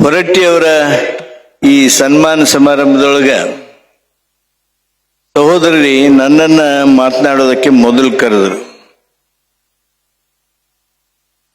ಹೊರಟ್ಟಿಯವರ ಈ ಸನ್ಮಾನ ಸಮಾರಂಭದೊಳಗ ಸಹೋದರಿ ನನ್ನನ್ನ ಮಾತನಾಡೋದಕ್ಕೆ ಮೊದಲು ಕರೆದರು.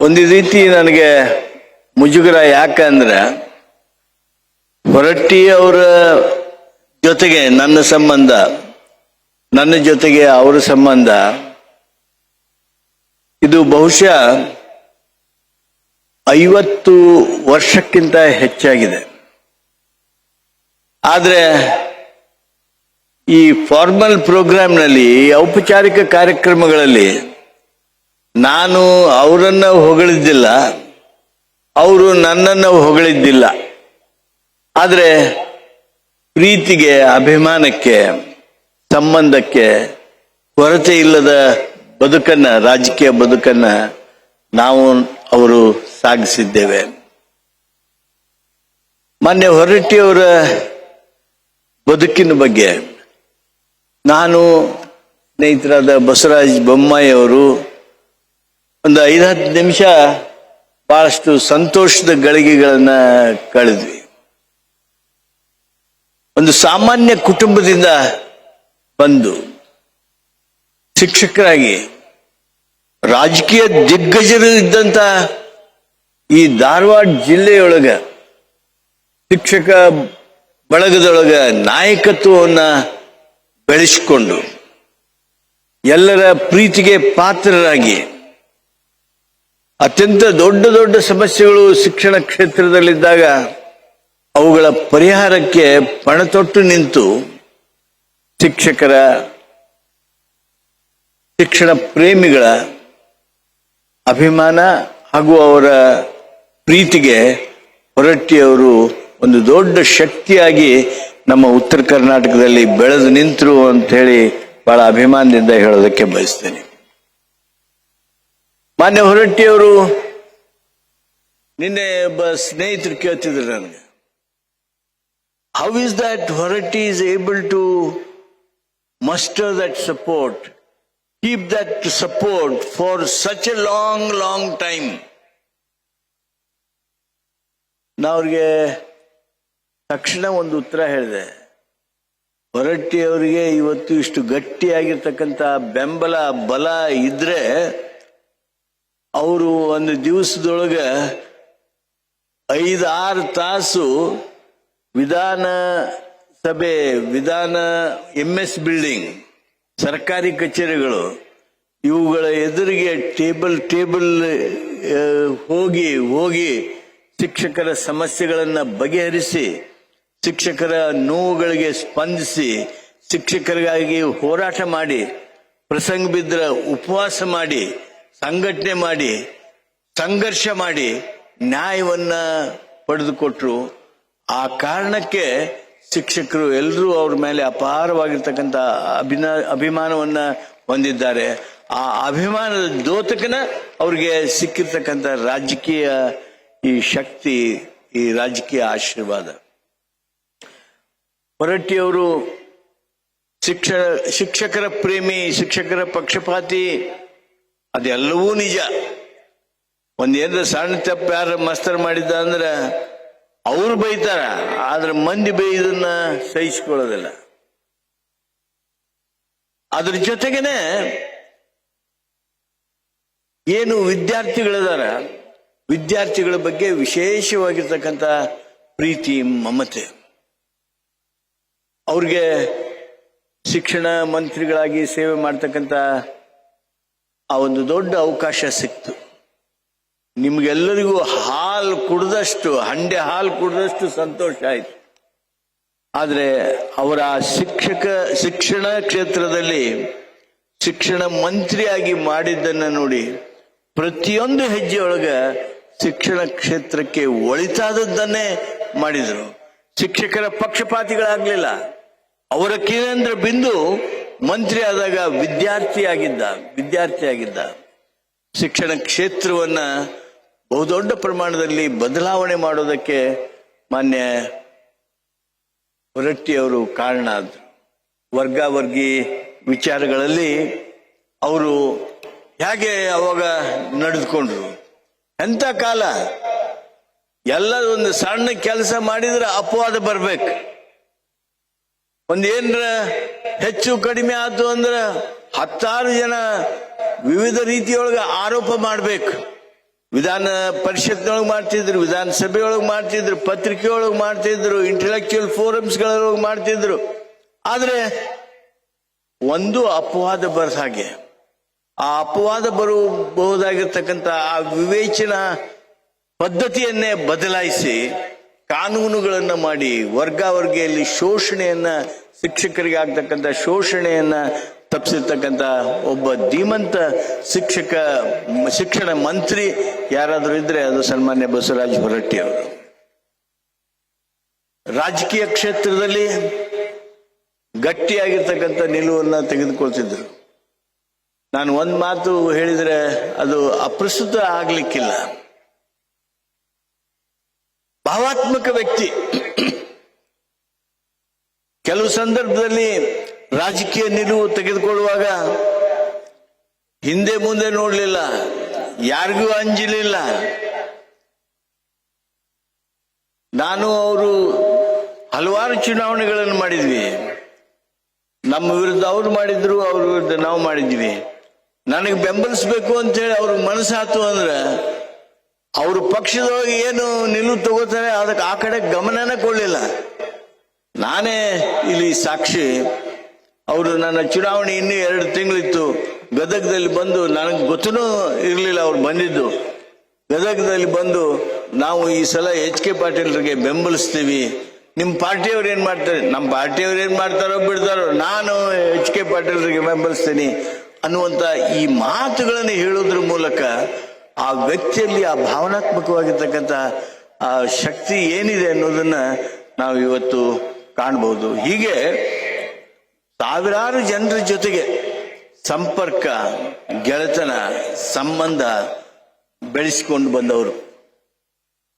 ಒಂದು ರೀತಿ ನನಗೆ ಮುಜುಗರ. ಯಾಕಂದ್ರೆ ಹೊರಟ್ಟಿ ಅವರ ಜೊತೆಗೆ ನನ್ನ ಸಂಬಂಧ, ನನ್ನ ಜೊತೆಗೆ ಅವರ ಸಂಬಂಧ ಇದು ಬಹುಶಃ 50 ವರ್ಷಕ್ಕಿಂತ ಹೆಚ್ಚಾಗಿದೆ. ಆದರೆ ಈ ಫಾರ್ಮಲ್ ಪ್ರೋಗ್ರಾಮ್ನಲ್ಲಿ, ಔಪಚಾರಿಕ ಕಾರ್ಯಕ್ರಮಗಳಲ್ಲಿ ನಾನು ಅವರನ್ನ ಹೊಗಳಿದ್ದಿಲ್ಲ, ಅವರು ನನ್ನನ್ನು ಹೊಗಳಿದ್ದಿಲ್ಲ. ಆದರೆ ಪ್ರೀತಿಗೆ, ಅಭಿಮಾನಕ್ಕೆ, ಸಂಬಂಧಕ್ಕೆ ಕೊರತೆ ಇಲ್ಲದ ಬದುಕನ್ನ, ರಾಜಕೀಯ ಬದುಕನ್ನ ನಾವು ಅವರು ಸಾಗಿಸಿದ್ದೇವೆ. ಮಾನ್ಯ ಹೊರಟ್ಟಿಯವರ ಬದುಕಿನ ಬಗ್ಗೆ ನಾನು, ಸ್ನೇಹಿತರಾದ ಬಸವರಾಜ ಬೊಮ್ಮಾಯಿ ಅವರು ಒಂದು 5-10 ನಿಮಿಷ ಬಹಳಷ್ಟು ಸಂತೋಷದ ಗಳಿಗೆಗಳನ್ನ ಕಳೆದ್ವಿ. ಒಂದು ಸಾಮಾನ್ಯ ಕುಟುಂಬದಿಂದ ಬಂದು ಶಿಕ್ಷಕರಾಗಿ ರಾಜಕೀಯ ದಿಗ್ಗಜರು ಇದ್ದಂತ ಈ ಧಾರವಾಡ ಜಿಲ್ಲೆಯೊಳಗ ಶಿಕ್ಷಕ ಬಳಗದೊಳಗ ನಾಯಕತ್ವವನ್ನ ಬೆಳೆಸಿಕೊಂಡು ಎಲ್ಲರ ಪ್ರೀತಿಗೆ ಪಾತ್ರರಾಗಿ ಅತ್ಯಂತ ದೊಡ್ಡ ದೊಡ್ಡ ಸಮಸ್ಯೆಗಳು ಶಿಕ್ಷಣ ಕ್ಷೇತ್ರದಲ್ಲಿದ್ದಾಗ ಅವುಗಳ ಪರಿಹಾರಕ್ಕೆ ಪಣತೊಟ್ಟು ನಿಂತು ಶಿಕ್ಷಣ ಪ್ರೇಮಿಗಳ ಅಭಿಮಾನ ಹಾಗೂ ಅವರ ಪ್ರೀತಿಗೆ ಹೊರಟ್ಟಿಯವರು ಒಂದು ದೊಡ್ಡ ಶಕ್ತಿಯಾಗಿ ನಮ್ಮ ಉತ್ತರ ಕರ್ನಾಟಕದಲ್ಲಿ ಬೆಳೆದು ನಿಂತರು ಅಂತ ಹೇಳಿ ಬಹಳ ಅಭಿಮಾನದಿಂದ ಹೇಳೋದಕ್ಕೆ ಬಯಸ್ತೇನೆ. ಮಾನ್ಯ ಹೊರಟ್ಟಿಯವರು ನಿನ್ನೆ ಒಬ್ಬ ಸ್ನೇಹಿತರು ಕೇಳ್ತಿದ್ರು ನನಗೆ, how is that Horatti is able to muster that support, keep that support for such a long time? ನಾ ಅವ್ರಿಗೆ ತಕ್ಷಣ ಒಂದು ಉತ್ತರ ಹೇಳಿದೆ. ಹೊರಟ್ಟಿ ಅವರಿಗೆ ಇವತ್ತು ಇಷ್ಟು ಗಟ್ಟಿಯಾಗಿರ್ತಕ್ಕಂಥ ಬೆಂಬಲ, ಬಲ ಇದ್ರೆ ಅವರು ಒಂದು ದಿವಸದೊಳಗ 5-6 ತಾಸು ವಿಧಾನಸಭೆ, MS ಬಿಲ್ಡಿಂಗ್, ಸರ್ಕಾರಿ ಕಚೇರಿಗಳು ಇವುಗಳ ಎದುರಿಗೆ ಟೇಬಲ್ ಹೋಗಿ ಶಿಕ್ಷಕರ ಸಮಸ್ಯೆಗಳನ್ನ ಬಗೆಹರಿಸಿ, ಶಿಕ್ಷಕರ ನೋವುಗಳಿಗೆ ಸ್ಪಂದಿಸಿ, ಶಿಕ್ಷಕರಿಗಾಗಿ ಹೋರಾಟ ಮಾಡಿ, ಪ್ರಸಂಗ ಬಿದ್ದ ಉಪವಾಸ ಮಾಡಿ, ಸಂಘಟನೆ ಮಾಡಿ, ಸಂಘರ್ಷ ಮಾಡಿ ನ್ಯಾಯವನ್ನ ಪಡೆದುಕೊಟ್ರು. ಆ ಕಾರಣಕ್ಕೆ ಶಿಕ್ಷಕರು ಎಲ್ಲರೂ ಅವ್ರ ಮೇಲೆ ಅಪಾರವಾಗಿರ್ತಕ್ಕಂಥ ಅಭಿಮಾನವನ್ನ ಹೊಂದಿದ್ದಾರೆ. ಆ ಅಭಿಮಾನದ ದ್ಯೋತಕನ ಅವ್ರಿಗೆ ಸಿಕ್ಕಿರ್ತಕ್ಕಂಥ ರಾಜಕೀಯ ಈ ಶಕ್ತಿ, ಈ ರಾಜಕೀಯ ಆಶೀರ್ವಾದ. ಹೊರಟ್ಟಿಯವರು ಶಿಕ್ಷಕರ ಪ್ರೇಮಿ, ಶಿಕ್ಷಕರ ಪಕ್ಷಪಾತಿ, ಅದೆಲ್ಲವೂ ನಿಜ. ಒಂದೇನಾರ ಸಣ್ಣ ತಪ್ಪು ಯಾರ ಮಸ್ತರ್ ಮಾಡಿದ್ದ ಅಂದ್ರೆ ಅವ್ರು ಬೈತಾರ, ಆದ್ರೆ ಮಂದಿ ಬೈದನ್ನ ಸಹಿಸಿಕೊಳ್ಳೋದಿಲ್ಲ. ಅದ್ರ ಜೊತೆಗೇನೆ ಏನು ವಿದ್ಯಾರ್ಥಿಗಳಿದಾರ, ವಿದ್ಯಾರ್ಥಿಗಳ ಬಗ್ಗೆ ವಿಶೇಷವಾಗಿರ್ತಕ್ಕಂಥ ಪ್ರೀತಿ, ಮಮತೆ. ಅವ್ರಿಗೆ ಶಿಕ್ಷಣ ಮಂತ್ರಿಗಳಾಗಿ ಸೇವೆ ಮಾಡ್ತಕ್ಕಂಥ ಆ ಒಂದು ದೊಡ್ಡ ಅವಕಾಶ ಸಿಕ್ತು. ನಿಮ್ಗೆಲ್ಲರಿಗೂ ಹಂಡೆ ಹಾಲು ಕುಡಿದಷ್ಟು ಸಂತೋಷ ಆಯ್ತು. ಆದ್ರೆ ಅವರ ಶಿಕ್ಷಣ ಕ್ಷೇತ್ರದಲ್ಲಿ ಶಿಕ್ಷಣ ಮಂತ್ರಿಯಾಗಿ ಮಾಡಿದ್ದನ್ನ ನೋಡಿ ಪ್ರತಿಯೊಂದು ಹೆಜ್ಜೆಯೊಳಗ ಶಿಕ್ಷಣ ಕ್ಷೇತ್ರಕ್ಕೆ ಒಳಿತಾದದ್ದನ್ನೇ ಮಾಡಿದ್ರು. ಶಿಕ್ಷಕರ ಪಕ್ಷಪಾತಿಗಳಾಗ್ಲಿಲ್ಲ. ಅವರ ಕೇಂದ್ರ ಬಿಂದು ಮಂತ್ರಿ ಆದಾಗ ವಿದ್ಯಾರ್ಥಿಯಾಗಿದ್ದ. ಶಿಕ್ಷಣ ಕ್ಷೇತ್ರವನ್ನ ಬಹುದೊಡ್ಡ ಪ್ರಮಾಣದಲ್ಲಿ ಬದಲಾವಣೆ ಮಾಡೋದಕ್ಕೆ ಮಾನ್ಯ ಹೊರಟ್ಟಿಯವರು ಕಾರಣ ಆದ್ರು. ವರ್ಗಾವರ್ಗಿ ವಿಚಾರಗಳಲ್ಲಿ ಅವರು ಹೇಗೆ ಅವಾಗ ನಡೆದುಕೊಂಡ್ರು, ಎಂಥ ಕಾಲ. ಎಲ್ಲ ಒಂದು ಸಣ್ಣ ಕೆಲಸ ಮಾಡಿದ್ರೆ ಅಪವಾದ ಬರ್ಬೇಕು. ಒಂದೇನ್ರ ಹೆಚ್ಚು ಕಡಿಮೆ ಆಯ್ತು ಅಂದ್ರೆ 10 ಜನ ವಿವಿಧ ರೀತಿಯೊಳಗೆ ಆರೋಪ ಮಾಡ್ಬೇಕು. ವಿಧಾನ ಪರಿಷತ್ನೊಳಗೆ ಮಾಡ್ತಿದ್ರು, ವಿಧಾನಸಭೆಯೊಳಗೆ ಮಾಡ್ತಿದ್ರು, ಪತ್ರಿಕೆಯೊಳಗೆ ಮಾಡ್ತಿದ್ರು, ಇಂಟೆಲೆಕ್ಚುಯಲ್ ಫೋರಮ್ಸ್ಗಳೊಳಗೆ ಮಾಡ್ತಿದ್ರು. ಆದ್ರೆ ಒಂದು ಅಪವಾದ ಬರದ ಹಾಗೆ, ಆ ಅಪವಾದ ಬರಬಹುದಾಗಿರ್ತಕ್ಕಂಥ ಆ ವಿವೇಚನಾ ಪದ್ಧತಿಯನ್ನೇ ಬದಲಾಯಿಸಿ ಕಾನೂನುಗಳನ್ನ ಮಾಡಿ ವರ್ಗಾವರ್ಗಿಯಲ್ಲಿ ಶೋಷಣೆಯನ್ನ, ಶಿಕ್ಷಕರಿಗೆ ಆಗ್ತಕ್ಕಂಥ ಶೋಷಣೆಯನ್ನ ತಪ್ಪಿಸಿರ್ತಕ್ಕಂಥ ಒಬ್ಬ ಧೀಮಂತ ಶಿಕ್ಷಣ ಮಂತ್ರಿ ಯಾರಾದರೂ ಇದ್ರೆ ಅದು ಸನ್ಮಾನ್ಯ ಬಸವರಾಜ ಹೊರಟ್ಟಿ ಅವರು. ರಾಜಕೀಯ ಕ್ಷೇತ್ರದಲ್ಲಿ ಗಟ್ಟಿಯಾಗಿರ್ತಕ್ಕಂಥ ನಿಲುವನ್ನ ತೆಗೆದುಕೊಳ್ತಿದ್ರು. ನಾನು ಒಂದ್ ಮಾತು ಹೇಳಿದ್ರೆ ಅದು ಅಪ್ರಸ್ತುತ ಆಗ್ಲಿಕ್ಕಿಲ್ಲ. ಭಾವಾತ್ಮಕ ವ್ಯಕ್ತಿ. ಕೆಲವು ಸಂದರ್ಭದಲ್ಲಿ ರಾಜಕೀಯ ನಿಲುವು ತೆಗೆದುಕೊಳ್ಳುವಾಗ ಹಿಂದೆ ಮುಂದೆ ನೋಡ್ಲಿಲ್ಲ, ಯಾರಿಗೂ ಅಂಜಲಿಲ್ಲ. ನಾನು ಅವರು ಹಲವಾರು ಚುನಾವಣೆಗಳನ್ನು ಮಾಡಿದ್ವಿ. ನಮ್ಮ ವಿರುದ್ಧ ಅವ್ರು ಮಾಡಿದ್ರು, ಅವ್ರ ವಿರುದ್ಧ ನಾವು ಮಾಡಿದ್ವಿ. ನನಗೆ ಬೆಂಬಲಿಸ್ಬೇಕು ಅಂತ ಹೇಳಿ ಅವ್ರಿಗೆ ಮನಸ್ಸಾತು ಅಂದ್ರೆ ಅವ್ರ ಪಕ್ಷದೊಳಗೆ ಏನು ನಿಲುವು ತಗೋತಾರೆ ಅದಕ್ಕೆ ಆ ಕಡೆ ಗಮನನ ಕೊಡ್ಲಿಲ್ಲ. ನಾನೇ ಇಲ್ಲಿ ಸಾಕ್ಷಿ. ಅವರು ನನ್ನ ಚುನಾವಣೆ ಇನ್ನೂ 2 ತಿಂಗಳಿತ್ತು. ಗದಗದಲ್ಲಿ ಬಂದು, ನನಗೆ ಗೊತ್ತೂ ಇರಲಿಲ್ಲ ಅವ್ರು ಬಂದಿದ್ದು. ಗದಗದಲ್ಲಿ ಬಂದು ನಾವು ಈ ಸಲ HK ಪಾಟೀಲ್ರಿಗೆ ಬೆಂಬಲಿಸ್ತೀವಿ, ನಿಮ್ಮ ಪಾರ್ಟಿಯವ್ರು ಏನ್ ಮಾಡ್ತಾರೆ, ನಮ್ಮ ಪಾರ್ಟಿಯವ್ರು ಏನ್ ಮಾಡ್ತಾರೋ ಬಿಡ್ತಾರೋ, ನಾನು HK ಪಾಟೀಲ್ರಿಗೆ ಬೆಂಬಲಿಸ್ತೀನಿ ಅನ್ನುವಂತ ಈ ಮಾತುಗಳನ್ನು ಹೇಳೋದ್ರ ಮೂಲಕ ಆ ವ್ಯಕ್ತಿಯಲ್ಲಿ ಆ ಭಾವನಾತ್ಮಕವಾಗಿರ್ತಕ್ಕಂಥ ಆ ಶಕ್ತಿ ಏನಿದೆ ಅನ್ನೋದನ್ನ ನಾವು ಇವತ್ತು ಕಾಣಬಹುದು. ಹೀಗೆ ಸಾವಿರಾರು ಜನರ ಜೊತೆಗೆ ಸಂಪರ್ಕ, ಗೆಳೆತನ, ಸಂಬಂಧ ಬೆಳೆಸಿಕೊಂಡು ಬಂದವರು.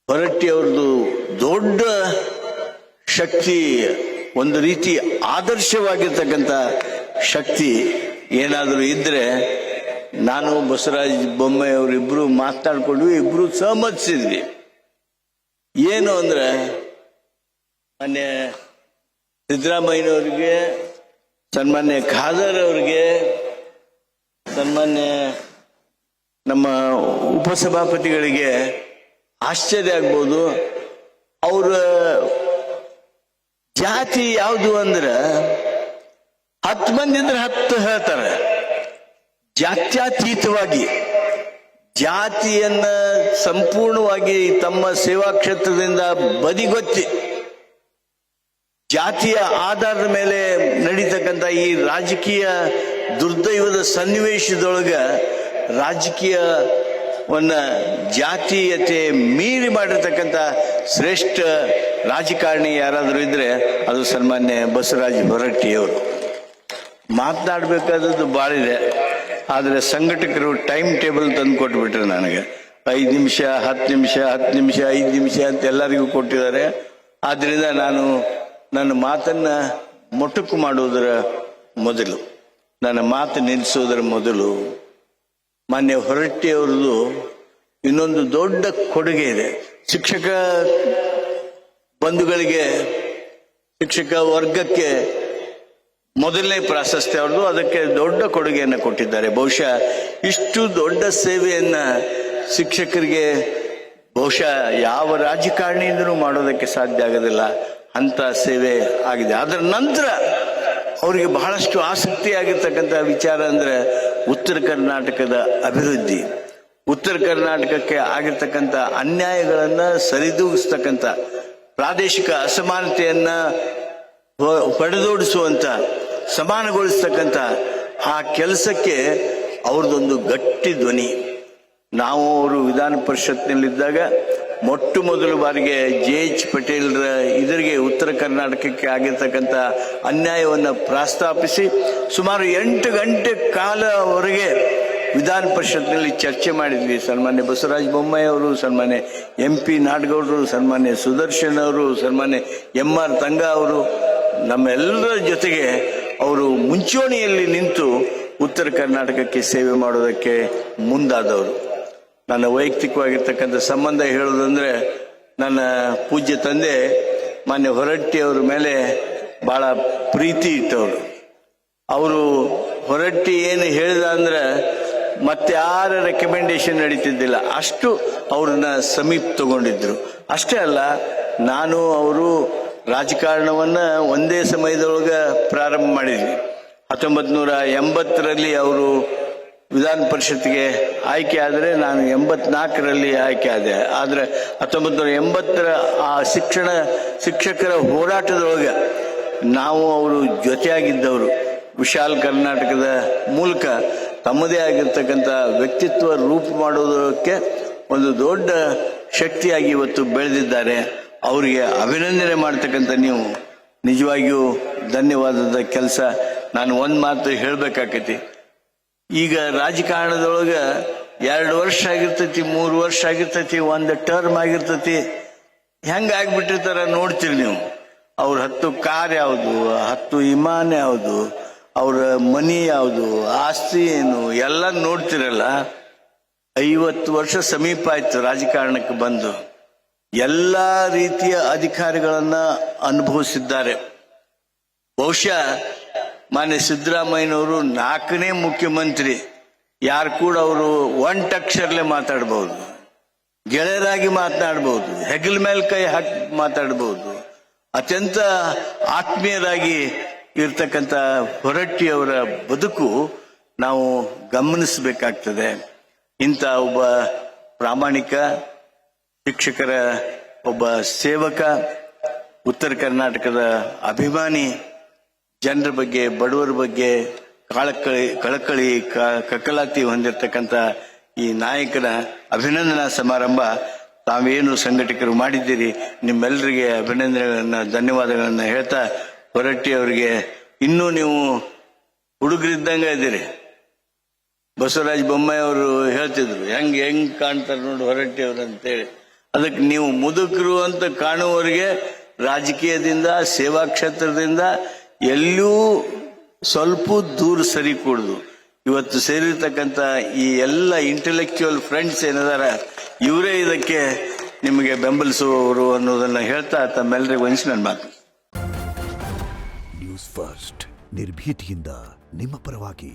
ಹೊರಟ್ಟಿ ಅವ್ರದ್ದು ದೊಡ್ಡ ಶಕ್ತಿ, ಒಂದು ರೀತಿ ಆದರ್ಶವಾಗಿರ್ತಕ್ಕಂಥ ಶಕ್ತಿ ಏನಾದರೂ ಇದ್ರೆ, ನಾನು ಬಸವರಾಜ ಬೊಮ್ಮಾಯಿ ಅವರಿಬ್ರು ಮಾತನಾಡ್ಕೊಂಡ್ವಿ, ಇಬ್ರು ಸಹಮತಿಸಿದ್ವಿ. ಏನು ಅಂದ್ರೆ, ಮೊನ್ನೆ ಸಿದ್ದರಾಮಯ್ಯನವ್ರಿಗೆ, ಸನ್ಮಾನ್ಯ ಖಾದರ್ ಅವ್ರಿಗೆ, ಸನ್ಮಾನ್ಯ ನಮ್ಮ ಉಪಸಭಾಪತಿಗಳಿಗೆ ಆಶ್ಚರ್ಯ ಆಗ್ಬೋದು. ಅವರ ಜಾತಿ ಯಾವುದು ಅಂದ್ರೆ 10 ಮಂದಿ ಇದ್ರೆ 10 ಹೇಳ್ತಾರೆ. ಜಾತ್ಯತೀತವಾಗಿ ಜಾತಿಯನ್ನ ಸಂಪೂರ್ಣವಾಗಿ ತಮ್ಮ ಸೇವಾ ಕ್ಷೇತ್ರದಿಂದ ಬದಿಗೊತ್ತಿ ಜಾತಿಯ ಆಧಾರದ ಮೇಲೆ ನಡೀತಕ್ಕಂಥ ಈ ರಾಜಕೀಯ ದುರ್ದೈವದ ಸನ್ನಿವೇಶದೊಳಗ ರಾಜಕೀಯವನ್ನ ಜಾತೀಯತೆ ಮೀರಿ ಮಾಡಿರ್ತಕ್ಕಂಥ ಶ್ರೇಷ್ಠ ರಾಜಕಾರಣಿ ಯಾರಾದರೂ ಇದ್ರೆ ಅದು ಸನ್ಮಾನ್ಯ ಬಸವರಾಜ ಹೊರಟ್ಟಿಯವರು. ಮಾತನಾಡಬೇಕಾದದ್ದು ಬಾಳಿದೆ, ಆದರೆ ಸಂಘಟಕರು ಟೈಮ್ ಟೇಬಲ್ ತಂದು ಕೊಟ್ಬಿಟ್ರೆ ನನಗೆ 5 ನಿಮಿಷ 10 ನಿಮಿಷ 10 ನಿಮಿಷ 5 ನಿಮಿಷ ಅಂತ ಎಲ್ಲರಿಗೂ ಕೊಟ್ಟಿದ್ದಾರೆ. ಆದ್ರಿಂದ ನಾನು ನನ್ನ ಮಾತನ್ನ ಮೊಟಕು ಮಾಡುವುದರ ಮೊದಲು, ನನ್ನ ಮಾತು ನಿಲ್ಲಿಸೋದರ ಮೊದಲು ಮಾನ್ಯ ಹೊರಟ್ಟಿ ಅವ್ರದ್ದು ಇನ್ನೊಂದು ದೊಡ್ಡ ಕೊಡುಗೆ ಇದೆ. ಶಿಕ್ಷಕ ಬಂಧುಗಳಿಗೆ, ಶಿಕ್ಷಕ ವರ್ಗಕ್ಕೆ ಮೊದಲನೇ ಪ್ರಾಶಸ್ತ್ಯ ಅವ್ರದ್ದು. ಅದಕ್ಕೆ ದೊಡ್ಡ ಕೊಡುಗೆಯನ್ನು ಕೊಟ್ಟಿದ್ದಾರೆ. ಬಹುಶಃ ಇಷ್ಟು ದೊಡ್ಡ ಸೇವೆಯನ್ನ ಶಿಕ್ಷಕರಿಗೆ ಬಹುಶಃ ಯಾವ ರಾಜಕಾರಣಿಯಿಂದನೂ ಮಾಡೋದಕ್ಕೆ ಸಾಧ್ಯ ಆಗೋದಿಲ್ಲ, ಅಂತ ಸೇವೆ ಆಗಿದೆ. ಅದರ ನಂತರ ಅವರಿಗೆ ಬಹಳಷ್ಟು ಆಸಕ್ತಿ ಆಗಿರ್ತಕ್ಕಂಥ ವಿಚಾರ ಅಂದ್ರೆ ಉತ್ತರ ಕರ್ನಾಟಕದ ಅಭಿವೃದ್ಧಿ, ಉತ್ತರ ಕರ್ನಾಟಕಕ್ಕೆ ಆಗಿರ್ತಕ್ಕಂಥ ಅನ್ಯಾಯಗಳನ್ನ ಸರಿದೂಗಿಸ್ತಕ್ಕಂಥ, ಪ್ರಾದೇಶಿಕ ಅಸಮಾನತೆಯನ್ನ ಹೊಡೆದೋಡಿಸುವಂತ, ಸಮಾನಗೊಳಿಸ್ತಕ್ಕಂಥ ಆ ಕೆಲಸಕ್ಕೆ ಅವ್ರದ್ದೊಂದು ಗಟ್ಟಿ ಧ್ವನಿ. ನಾವು ಅವರು ವಿಧಾನ ಪರಿಷತ್ನಲ್ಲಿದ್ದಾಗ ಮೊಟ್ಟ ಮೊದಲ ಬಾರಿಗೆ JH ಪಟೇಲ್ರ ಇದರಿಗೆ ಉತ್ತರ ಕರ್ನಾಟಕಕ್ಕೆ ಆಗಿರ್ತಕ್ಕಂಥ ಅನ್ಯಾಯವನ್ನು ಪ್ರಸ್ತಾಪಿಸಿ ಸುಮಾರು 8 ಗಂಟೆ ಕಾಲವರೆಗೆ ವಿಧಾನ ಪರಿಷತ್ನಲ್ಲಿ ಚರ್ಚೆ ಮಾಡಿದ್ವಿ. ಸನ್ಮಾನ್ಯ ಬಸವರಾಜ ಬೊಮ್ಮಾಯಿ ಅವರು, ಸನ್ಮಾನ್ಯ MP ನಾಡಗೌಡರು, ಸನ್ಮಾನ್ಯ ಸುದರ್ಶನ್ ಅವರು, ಸನ್ಮಾನ್ಯ MR ತಂಗ ಅವರು, ನಮ್ಮೆಲ್ಲರ ಜೊತೆಗೆ ಅವರು ಮುಂಚೂಣಿಯಲ್ಲಿ ನಿಂತು ಉತ್ತರ ಕರ್ನಾಟಕಕ್ಕೆ ಸೇವೆ ಮಾಡೋದಕ್ಕೆ ಮುಂದಾದವರು. ನನ್ನ ವೈಯಕ್ತಿಕವಾಗಿರ್ತಕ್ಕಂಥ ಸಂಬಂಧ ಹೇಳೋದಂದ್ರೆ, ನನ್ನ ಪೂಜ್ಯ ತಂದೆ ಮಾನ್ಯ ಹೊರಟ್ಟಿ ಅವ್ರ ಮೇಲೆ ಬಹಳ ಪ್ರೀತಿ ಇಟ್ಟವರು. ಅವರು ಹೊರಟ್ಟಿ ಏನು ಹೇಳಿದ ಅಂದ್ರೆ ಮತ್ತೆ ಯಾರ ರೆಕಮೆಂಡೇಶನ್ ನಡೀತಿದ್ದಿಲ್ಲ, ಅಷ್ಟು ಅವ್ರನ್ನ ಸಮೀಪ ತಗೊಂಡಿದ್ರು. ಅಷ್ಟೇ ಅಲ್ಲ, ನಾನು ಅವರು ರಾಜಕಾರಣವನ್ನ ಒಂದೇ ಸಮಯದೊಳಗೆ ಪ್ರಾರಂಭ ಮಾಡಿದ್ವಿ. 1980ರಲ್ಲಿ ಅವರು ವಿಧಾನ ಪರಿಷತ್ಗೆ ಆಯ್ಕೆ ಆದರೆ ನಾನು 84ರಲ್ಲಿ ಆಯ್ಕೆ ಆದೆ. ಆದರೆ 1980ರ ಆ ಶಿಕ್ಷಕರ ಹೋರಾಟದೊಳಗೆ ನಾವು ಅವರು ಜೊತೆಯಾಗಿದ್ದವರು. ವಿಶಾಲ ಕರ್ನಾಟಕದ ಮೂಲಕ ತಮ್ಮದೇ ಆಗಿರ್ತಕ್ಕಂಥ ವ್ಯಕ್ತಿತ್ವ ರೂಪ ಮಾಡೋದಕ್ಕೆ ಒಂದು ದೊಡ್ಡ ಶಕ್ತಿಯಾಗಿ ಇವತ್ತು ಬೆಳೆದಿದ್ದಾರೆ. ಅವರಿಗೆ ಅಭಿನಂದನೆ ಮಾಡ್ತಕ್ಕಂಥ ನೀವು ನಿಜವಾಗಿಯೂ ಧನ್ಯವಾದದ ಕೆಲಸ. ನಾನು ಒಂದು ಮಾತು ಹೇಳಬೇಕಾಕೈತಿ. ಈಗ ರಾಜಕಾರಣದೊಳಗೆ 2 ವರ್ಷ ಆಗಿರ್ತೈತಿ, 3 ವರ್ಷ ಆಗಿರ್ತೈತಿ, 1 ಟರ್ಮ್ ಆಗಿರ್ತೈತಿ, ಹೆಂಗ ಆಗ್ಬಿಟ್ಟಿರ್ತಾರ ನೋಡ್ತೀರಿ ನೀವು. ಅವ್ರ 10 ಕಾರ್ ಯಾವುದು, 10 ವಿಮಾನ ಯಾವುದು, ಅವ್ರ ಮನಿ ಯಾವುದು, ಆಸ್ತಿ ಏನು ಎಲ್ಲ ನೋಡ್ತಿರಲ್ಲ. 50 ವರ್ಷ ಸಮೀಪ ಆಯ್ತು ರಾಜಕಾರಣಕ್ಕೆ ಬಂದು. ಎಲ್ಲ ರೀತಿಯ ಅಧಿಕಾರಿಗಳನ್ನ ಅನುಭವಿಸಿದ್ದಾರೆ. ಬಹುಶಃ ಮಾನ್ಯ ಸಿದ್ದರಾಮಯ್ಯನವರು 4ನೇ ಮುಖ್ಯಮಂತ್ರಿ. ಯಾರು ಕೂಡ ಅವರು ಒಂಟಕ್ಷರಲೆ ಮಾತಾಡ್ಬಹುದು, ಗೆಳೆಯರಾಗಿ ಮಾತನಾಡಬಹುದು, ಹೆಗಲ ಮೇಲೆ ಕೈ ಹಾಕಿ ಮಾತಾಡಬಹುದು. ಅತ್ಯಂತ ಆತ್ಮೀಯರಾಗಿ ಇರ್ತಕ್ಕಂಥ ಹೊರಟ್ಟಿಯವರ ಬದುಕು ನಾವು ಗಮನಿಸಬೇಕಾಗ್ತದೆ. ಇಂಥ ಒಬ್ಬ ಪ್ರಾಮಾಣಿಕ ಶಿಕ್ಷಕರ ಒಬ್ಬ ಸೇವಕ, ಉತ್ತರ ಕರ್ನಾಟಕದ ಅಭಿಮಾನಿ, ಜನರ ಬಗ್ಗೆ, ಬಡವರ ಬಗ್ಗೆ ಕಳಕಳಿ ಕಕ್ಕಲಾತಿ ಹೊಂದಿರತಕ್ಕಂಥ ಈ ನಾಯಕನ ಅಭಿನಂದನಾ ಸಮಾರಂಭ ತಾವೇನು ಸಂಘಟಕರು ಮಾಡಿದ್ದೀರಿ, ನಿಮ್ಮೆಲ್ಲರಿಗೆ ಅಭಿನಂದನೆಗಳನ್ನ ಧನ್ಯವಾದಗಳನ್ನ ಹೇಳ್ತಾ, ಹೊರಟ್ಟಿ ಅವರಿಗೆ ಇನ್ನೂ ನೀವು ಹುಡುಗರಿದ್ದಂಗ ಇದ್ದೀರಿ. ಬಸವರಾಜ ಬೊಮ್ಮಾಯಿ ಅವರು ಹೇಳ್ತಿದ್ರು, ಹೆಂಗ್ ಕಾಣ್ತಾರೆ ನೋಡಿ ಹೊರಟ್ಟಿ ಅವರು ಅಂತೇಳಿ. ಅದಕ್ಕೆ ನೀವು ಮುದುಕರು ಅಂತ ಕಾಣುವವರಿಗೆ ರಾಜಕೀಯದಿಂದ, ಸೇವಾ ಕ್ಷೇತ್ರದಿಂದ ಎಲ್ಲೂ ಸ್ವಲ್ಪ ದೂರ ಸರಿ ಕೂಡುದು. ಇವತ್ತು ಸೇರಿರ್ತಕ್ಕಂಥ ಈ ಎಲ್ಲ ಇಂಟೆಲೆಕ್ಚುಯಲ್ ಫ್ರೆಂಡ್ಸ್ ಏನಿದಾರ, ಇವರೇ ಇದಕ್ಕೆ ನಿಮಗೆ ಬೆಂಬಲಿಸುವವರು ಅನ್ನೋದನ್ನ ಹೇಳ್ತಾ ತಮ್ಮೆಲ್ಲರಿಗೂ ವಂದಿಸಿ ನನ್ನ ಮಾತು. ನ್ಯೂಸ್ ಫಸ್ಟ್, ನಿರ್ಭೀತಿಯಿಂದ ನಿಮ್ಮ ಪರವಾಗಿ.